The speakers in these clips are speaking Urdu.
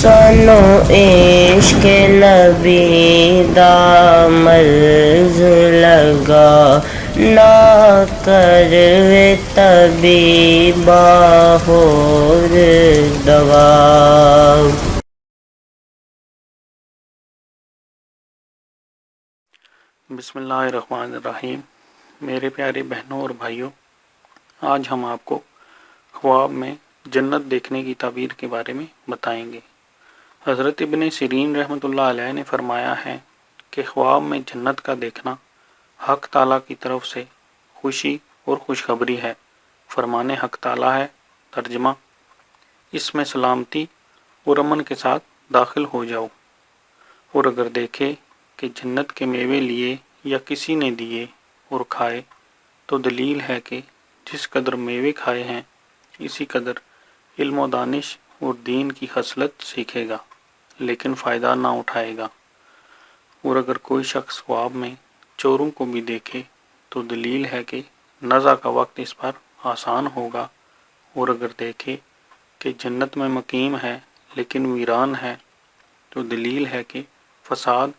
سانو عشق نبی دا مرض لگا، نہ کروے طبیبا ہور دوا۔ بسم اللہ الرحمن الرحیم۔ میرے پیارے بہنوں اور بھائیوں، آج ہم آپ کو خواب میں جنت دیکھنے کی تعبیر کے بارے میں بتائیں گے۔ حضرت ابن سیرین رحمۃ اللہ علیہ نے فرمایا ہے کہ خواب میں جنت کا دیکھنا حق تعالیٰ کی طرف سے خوشی اور خوشخبری ہے۔ فرمان حق تعالیٰ ہے، ترجمہ: اس میں سلامتی اور امن کے ساتھ داخل ہو جاؤ، اور اگر دیکھے کہ جنت کے میوے لیے یا کسی نے دیے اور کھائے تو دلیل ہے کہ جس قدر میوے کھائے ہیں اسی قدر علم و دانش اور دین کی خصلت سیکھے گا، لیکن فائدہ نہ اٹھائے گا۔ اور اگر کوئی شخص خواب میں چوروں کو بھی دیکھے تو دلیل ہے کہ نزع کا وقت اس پر آسان ہوگا، اور اگر دیکھے کہ جنت میں مقیم ہے لیکن ویران ہے تو دلیل ہے کہ فساد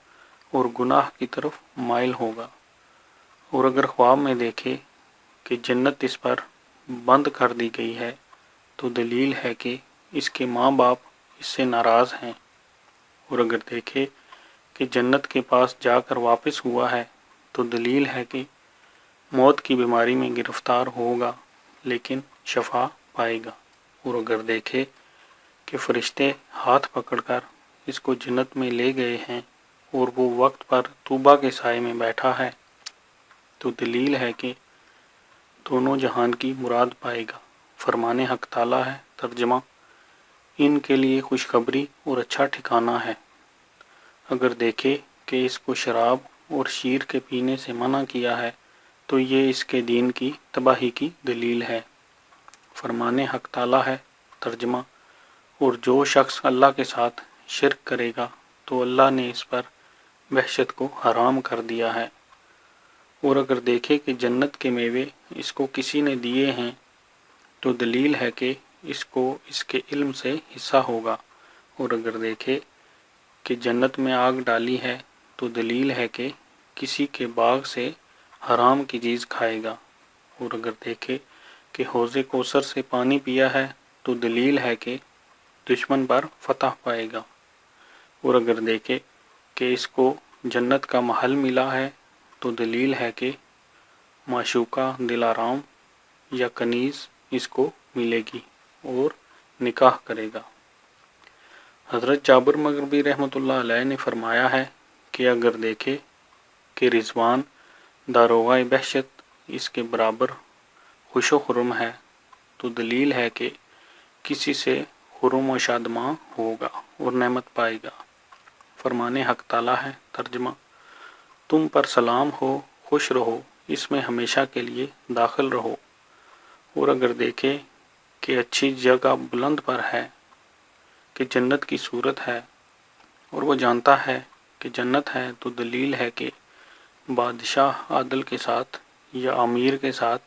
اور گناہ کی طرف مائل ہوگا۔ اور اگر خواب میں دیکھے کہ جنت اس پر بند کر دی گئی ہے تو دلیل ہے کہ اس کے ماں باپ اس سے ناراض ہیں۔ اور اگر دیکھے کہ جنت کے پاس جا کر واپس ہوا ہے تو دلیل ہے کہ موت کی بیماری میں گرفتار ہوگا لیکن شفا پائے گا۔ اور اگر دیکھے کہ فرشتے ہاتھ پکڑ کر اس کو جنت میں لے گئے ہیں اور وہ وقت پر طوبا کے سائے میں بیٹھا ہے تو دلیل ہے کہ دونوں جہان کی مراد پائے گا۔ فرمان حق تعالیٰ ہے، ترجمہ: ان کے لیے خوشخبری اور اچھا ٹھکانہ ہے۔ اگر دیکھے کہ اس کو شراب اور شیر کے پینے سے منع کیا ہے تو یہ اس کے دین کی تباہی کی دلیل ہے۔ فرمان حق تعالیٰ ہے، ترجمہ: اور جو شخص اللہ کے ساتھ شرک کرے گا تو اللہ نے اس پر وحشت کو حرام کر دیا ہے۔ اور اگر دیکھے کہ جنت کے میوے اس کو کسی نے دیے ہیں تو دلیل ہے کہ اس کو اس کے علم سے حصہ ہوگا۔ اور اگر دیکھے کہ جنت میں آگ ڈالی ہے تو دلیل ہے کہ کسی کے باغ سے حرام کی چیز کھائے گا۔ اور اگر دیکھے کہ حوض کوثر سے پانی پیا ہے تو دلیل ہے کہ دشمن پر فتح پائے گا۔ اور اگر دیکھے کہ اس کو جنت کا محل ملا ہے تو دلیل ہے کہ معشوقہ دلارام یا کنیز اس کو ملے گی اور نکاح کرے گا۔ حضرت جابر مغربی رحمۃ اللہ علیہ نے فرمایا ہے کہ اگر دیکھے کہ رضوان داروغہ بہشت اس کے برابر خوش و خرم ہے تو دلیل ہے کہ کسی سے خرم و شادماں ہوگا اور نعمت پائے گا۔ فرمان حق تعالیٰ ہے، ترجمہ: تم پر سلام ہو، خوش رہو، اس میں ہمیشہ کے لیے داخل رہو۔ اور اگر دیکھے کہ اچھی جگہ بلند پر ہے کہ جنت کی صورت ہے اور وہ جانتا ہے کہ جنت ہے تو دلیل ہے کہ بادشاہ عادل کے ساتھ یا امیر کے ساتھ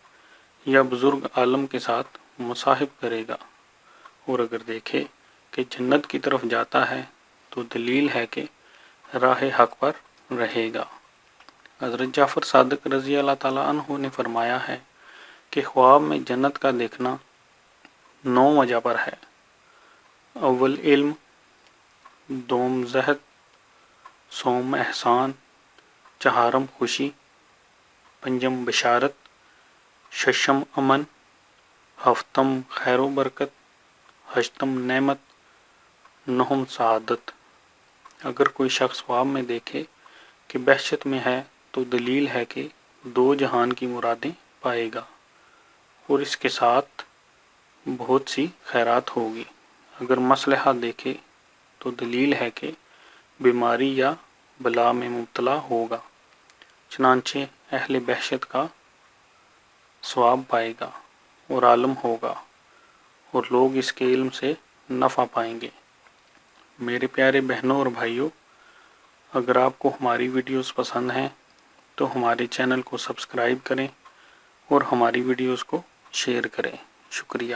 یا بزرگ عالم کے ساتھ مصاحب کرے گا۔ اور اگر دیکھے کہ جنت کی طرف جاتا ہے تو دلیل ہے کہ راہ حق پر رہے گا۔ حضرت جعفر صادق رضی اللہ تعالیٰ عنہ نے فرمایا ہے کہ خواب میں جنت کا دیکھنا 9 وجہ پر ہے۔ اول علم، دوم زہد، سوم احسان، چہارم خوشی، پنجم بشارت، ششم امن، ہفتم خیر و برکت، ہشتم نعمت، نہم سعادت۔ اگر کوئی شخص خواب میں دیکھے کہ بہشت میں ہے تو دلیل ہے کہ 2 جہان کی مرادیں پائے گا اور اس کے ساتھ بہت سی خیرات ہوگی۔ اگر مصلحہ دیکھے تو دلیل ہے کہ بیماری یا بلا میں مبتلا ہوگا، چنانچہ اہل بہشت کا ثواب پائے گا اور عالم ہوگا اور لوگ اس کے علم سے نفع پائیں گے۔ میرے پیارے بہنوں اور بھائیوں، اگر آپ کو ہماری ویڈیوز پسند ہیں تو ہمارے چینل کو سبسکرائب کریں اور ہماری ویڈیوز کو شیئر کریں۔ شکریہ۔